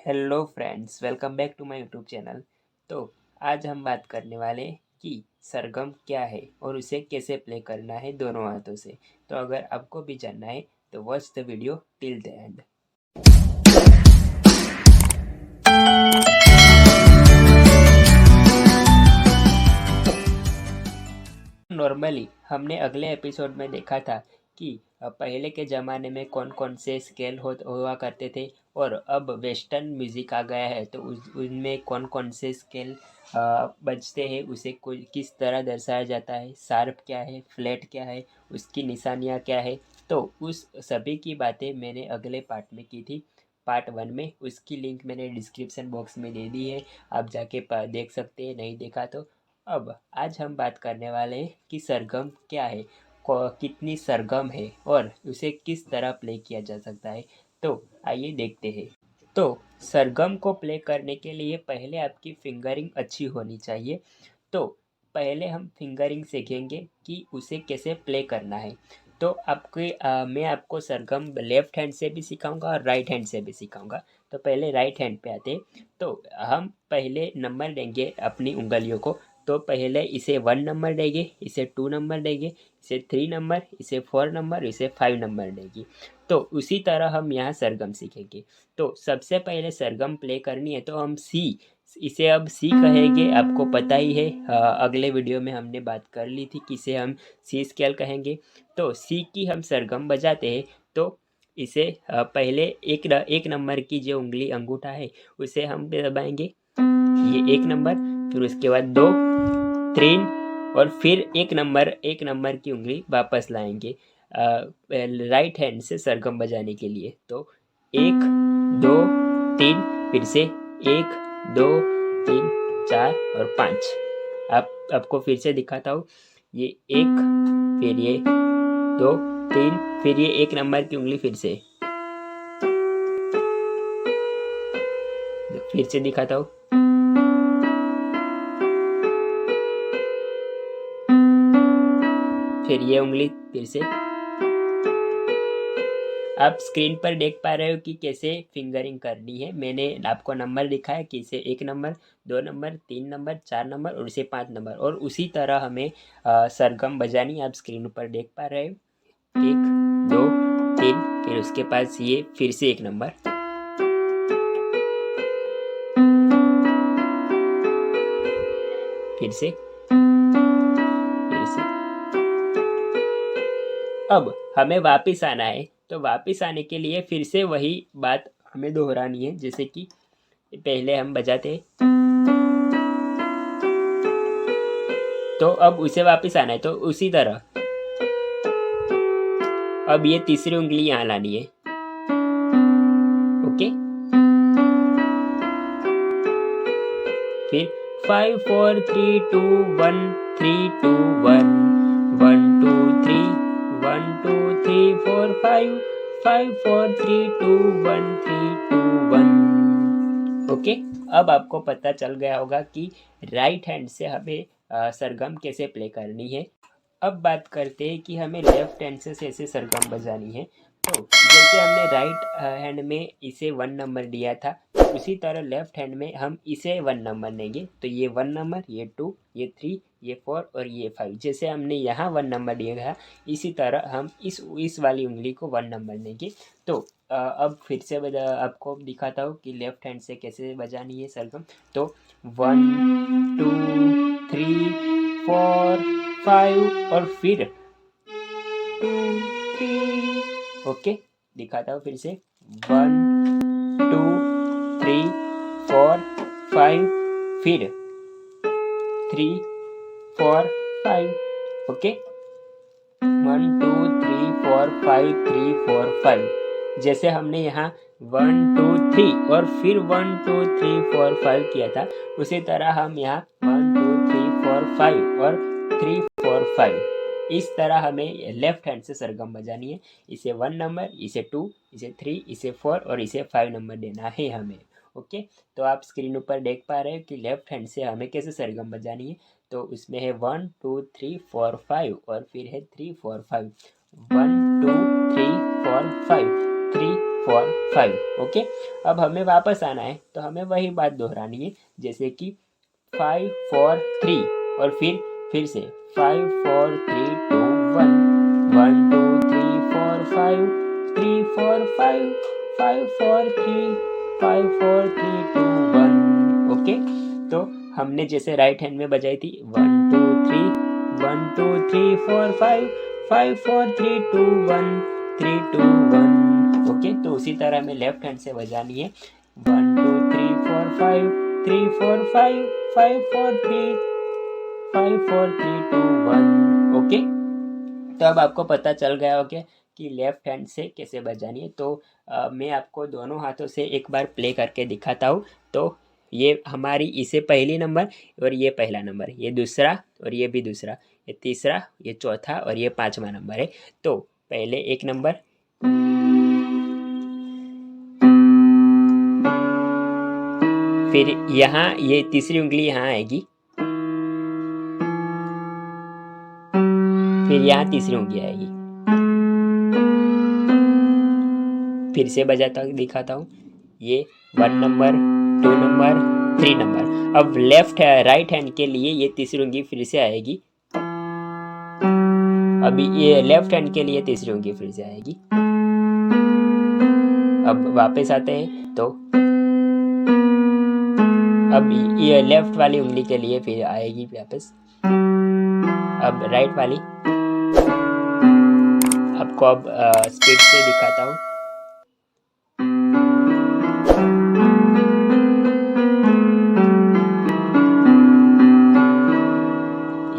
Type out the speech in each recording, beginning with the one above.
Hello friends, welcome back to my YouTube channel. तो आज हम बात करने वाले हैं कि सरगम क्या है और उसे कैसे प्ले करना है दोनों हाथों से। तो अगर आपको भी जानना है तो watch the video till the end. Normally हमने अगले एपिसोड में देखा था कि पहले के ज़माने में कौन कौन से स्केल हुआ करते थे और अब वेस्टर्न म्यूज़िक आ गया है, तो उनमें कौन कौन से स्केल बजते हैं, उसे कोई किस तरह दर्शाया जाता है, शार्प क्या है, फ्लैट क्या है, उसकी निशानियाँ क्या है। तो उस सभी की बातें मैंने अगले पार्ट में की थी, पार्ट 1 में। उसकी लिंक मैंने डिस्क्रिप्शन बॉक्स में दे दी है, आप जाके देख सकते हैं, नहीं देखा तो। अब आज हम बात करने वाले हैं कि सरगम क्या है, कितनी सरगम है और उसे किस तरह प्ले किया जा सकता है। तो आइए देखते हैं। तो सरगम को प्ले करने के लिए पहले आपकी फिंगरिंग अच्छी होनी चाहिए। तो पहले हम फिंगरिंग सीखेंगे कि उसे कैसे प्ले करना है। तो मैं आपको सरगम लेफ्ट हैंड से भी सिखाऊंगा और राइट हैंड से भी सिखाऊंगा। तो पहले राइट हैंड पे आते हैं। तो हम पहले नंबर देंगे अपनी उंगलियों को। तो पहले इसे 1 नंबर देंगे, इसे 2 नंबर देंगे, इसे 3 नंबर, इसे 4 नंबर, इसे 5 नंबर देंगे। तो उसी तरह हम यहाँ सरगम सीखेंगे। तो सबसे पहले सरगम प्ले करनी है तो हम सी, इसे अब सी कहेंगे, आपको पता ही है। अगले वीडियो में हमने बात कर ली थी कि इसे हम सी स्केल कहेंगे। तो सी की हम सरगम बजाते हैं। तो इसे पहले एक नंबर की जो उंगली अंगूठा है उसे हम दबाएंगे, ये 1 नंबर, फिर उसके बाद 2, 3 और फिर एक नंबर की उंगली वापस लाएंगे राइट हैंड से सरगम बजाने के लिए। तो 1 2 3, फिर से 1 2 3 4 और 5। आपको फिर से दिखाता हूँ। ये 1, फिर ये 2 3, फिर ये 1 नंबर की उंगली फिर से दिखाता हूँ। फिर ये उंगली फिर से। आप स्क्रीन पर देख पा रहे हो कि कैसे फिंगरिंग करनी है। मैंने आपको नंबर दिखाया कि इसे 1 नंबर, 2 नंबर, 3 नंबर, 4 नंबर और इसे 5 नंबर, और उसी तरह हमें सरगम बजानी आप स्क्रीन पर देख पा रहे हो। 1 2 3, फिर उसके पास ये फिर से 1 नंबर, फिर से। अब हमें वापस आना है। तो वापस आने के लिए फिर से वही बात हमें दोहरानी है, जैसे कि पहले हम बजाते हैं। तो अब उसे वापस आना है, तो उसी तरह अब ये तीसरी उंगली यहाँ लानी है। ओके, फिर 5 4 3 2 1 3 2 1 1 2 3 1 2 3 4 5 5 4 3 2 1 3 2 1। ओके, अब आपको पता चल गया होगा कि राइट हैंड से हमें सरगम कैसे प्ले करनी है। अब बात करते हैं कि हमें लेफ्ट हैंड से कैसे सरगम बजानी है। तो जैसे हमने राइट हैंड में इसे 1 नंबर दिया था, उसी तरह लेफ्ट हैंड में हम इसे 1 नंबर देंगे। तो ये 1 नंबर, ये 2, ये 3, ये 4 और ये 5। जैसे हमने यहाँ 1 नंबर दिया था, इसी तरह हम इस वाली उंगली को 1 नंबर देंगे। तो अब फिर से आपको दिखाता हूँ कि लेफ्ट हैंड से कैसे बजानी है सरगम। तो 1 2 3 4 5 और फिर 2 3। ओके, दिखाता हूँ फिर से। 1 2 3 4 5, फिर 3 4 5। ओके, 1 2 3 4 5 3 4 5। जैसे हमने यहाँ 1 2 3 और फिर 1 2 3 4 5 किया था, उसी तरह हम यहाँ 1 2 3 4 5 और 3 4 5, इस तरह हमें लेफ्ट हैंड से सरगम बजानी है। इसे 1 नंबर, इसे 2, इसे 3, इसे 4 और इसे 5 नंबर देना है हमें। ओके, तो आप स्क्रीन ऊपर देख पा रहे हो कि लेफ्ट हैंड से हमें कैसे सरगम बजानी है। तो उसमें है 1 2 3 4 5 और फिर है 3 4 5। 1 2 3 4 5 3 4 5। ओके, अब हमें वापस आना है तो हमें वही बात दोहरानी है, जैसे कि 5 4 3 और फिर से 5 4 3 2 1 1 2 3 4 5 3 4 5 5 4 3 5 4 3 2 1। ओके, तो हमने जैसे राइट हैंड में बजाई थी 1 2 3 1 2 3 4 5 5 4 3 2 1 3 2 1। ओके, तो उसी तरह हमें लेफ्ट हैंड से बजानी है 1 2 3 4 5 3 4 5 5 4 3 5 4 3 2 1। ओके, तो अब आपको पता चल गया होगा कि लेफ्ट हैंड से कैसे बजानी है। तो मैं आपको दोनों हाथों से एक बार प्ले करके दिखाता हूँ। तो ये हमारी इसे पहली नंबर और ये पहला नंबर, ये दूसरा और ये भी दूसरा, ये तीसरा, ये चौथा और ये पांचवा नंबर है। तो पहले एक नंबर, फिर यहाँ ये तीसरी उंगली यहाँ आएगी, फिर यहाँ तीसरी उंगली आएगी। फिर से बजाता दिखाता हूँ, ये 1 नंबर 2 नंबर 3 नंबर। अब राइट हैंड के लिए ये तीसरी उंगली फिर से आएगी। अभी ये लेफ्ट हैंड के लिए तीसरी उंगली फिर से आएगी। अब वापस आते हैं तो अब ये लेफ्ट वाली उंगली के लिए फिर आएगी वापस। अब राइट वाली, आपको अब स्पीड से दिखाता हूँ।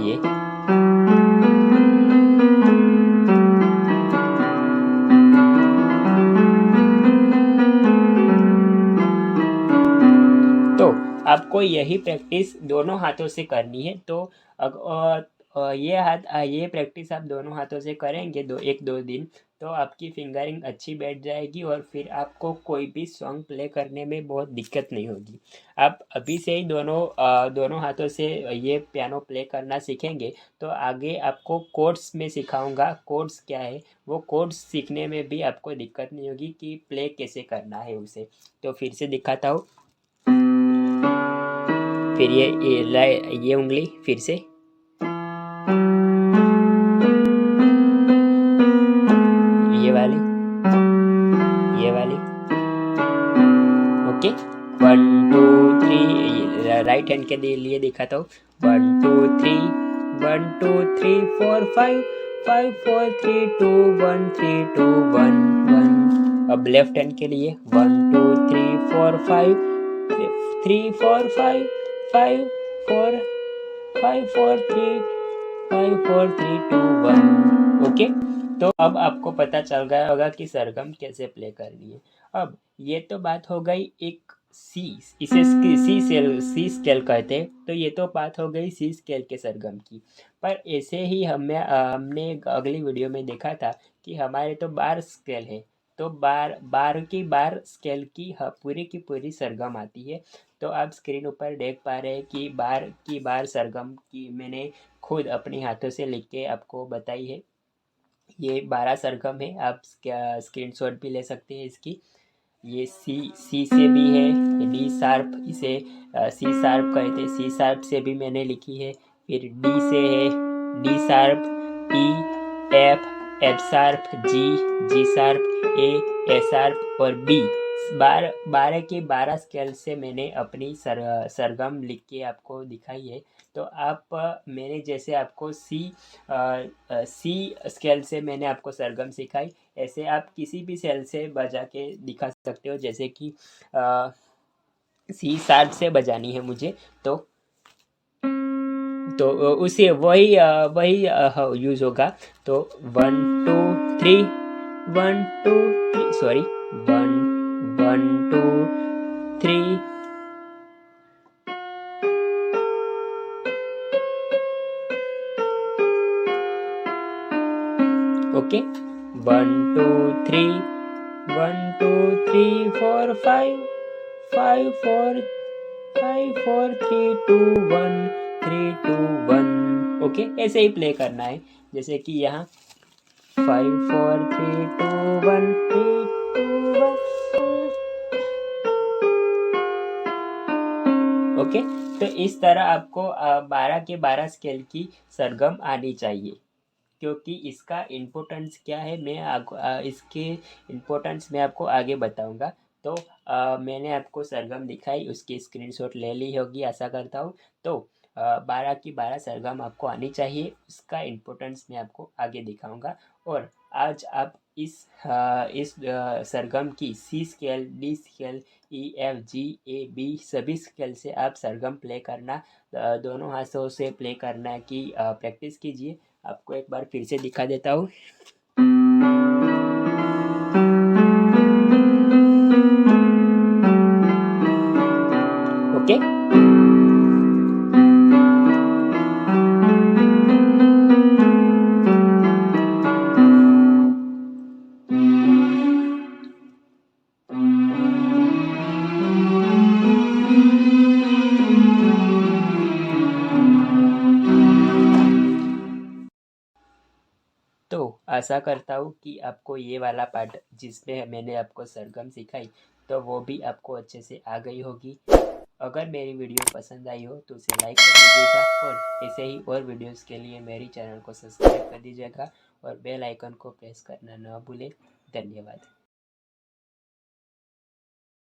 ये तो आपको यही प्रैक्टिस दोनों हाथों से करनी है। तो ये प्रैक्टिस आप दोनों हाथों से करेंगे 1-2 दिन, तो आपकी फिंगरिंग अच्छी बैठ जाएगी और फिर आपको कोई भी सॉन्ग प्ले करने में बहुत दिक्कत नहीं होगी। आप अभी से ही दोनों हाथों से ये पियानो प्ले करना सीखेंगे तो आगे आपको कोर्ड्स में सिखाऊंगा। कोर्ड्स क्या है, वो कोर्ड्स सीखने में भी आपको दिक्कत नहीं होगी कि प्ले कैसे करना है उसे। तो फिर से दिखाता हूँ, फिर ये उंगली फिर से, ये वाली, ये वाली। ओके, 1 2 3 राइट हैंड के लिए दिखाता हूँ, 1 2 3 1 2 3 4 5 5 4 3 2 1 3 2 1 1। अब लेफ्ट हैंड के लिए 1 2 3 4 5 3 4 5 5 4 5 4 3 5 4 3 2 1। ओके, तो अब आपको पता चल गया होगा कि सरगम कैसे प्ले करनी है। अब ये तो बात हो गई एक इसे सी स्केल कहते हैं, तो ये तो बात हो गई सी स्केल के सरगम की। पर ऐसे ही हमने अगली वीडियो में देखा था कि हमारे तो बार स्केल है, तो बार स्केल की पूरी सरगम आती है। तो आप स्क्रीन ऊपर देख पा रहे हैं कि बार सरगम की मैंने खुद अपने हाथों से लिख के आपको बताई है। ये 12 सरगम है, आप स्क्रीनशॉट भी ले सकते हैं इसकी। ये सी से भी है, डी शार्प, इसे सी शार्प कहते हैं, सी शार्प से भी मैंने लिखी है। फिर डी से है, डी शार्प, ई, एफ शार्प, जी शार्प, ए शार्प और बी। 12 के 12 स्केल से मैंने अपनी सरगम लिख के आपको दिखाई है। तो आप मैंने जैसे आपको सी स्केल से मैंने आपको सरगम सिखाई, ऐसे आप किसी भी सेल से बजा के दिखा सकते हो। जैसे कि सी शार्प से बजानी है मुझे, तो उसे वही यूज होगा। तो 1 2 3 1 2 3 सॉरी 1 1 2 3 ओके, 1 2 3 1 2 3 4 5 5 4 5 4 3 2 1 3 2 1। ओके, ऐसे ही प्ले करना है। जैसे कि यहाँ 5 4 3 2 1 3 2 ओके। तो इस तरह आपको 12 के 12 स्केल की सरगम आनी चाहिए, क्योंकि इसका इम्पोर्टेंस क्या है इसके इम्पोर्टेंस मैं आपको आगे बताऊंगा। तो मैंने आपको सरगम दिखाई, उसकी स्क्रीनशॉट ले ली होगी आशा करता हूँ। तो 12 की 12 सरगम आपको आनी चाहिए, उसका इम्पोर्टेंस मैं आपको आगे दिखाऊंगा। और आज आप इस सरगम की C scale, D scale, E F G A B सभी स्केल से आप सरगम प्ले करना, दोनों हाथों से प्ले करना की प्रैक्टिस कीजिए। आपको एक बार फिर से दिखा देता हूँ। ओके। तो आशा करता हूँ कि आपको ये वाला पार्ट जिसमें मैंने आपको सरगम सिखाई, तो वो भी आपको अच्छे से आ गई होगी। अगर मेरी वीडियो पसंद आई हो तो उसे लाइक कर दीजिएगा, और ऐसे ही और वीडियोस के लिए मेरी चैनल को सब्सक्राइब कर दीजिएगा और बेल आइकन को प्रेस करना न भूलें। धन्यवाद।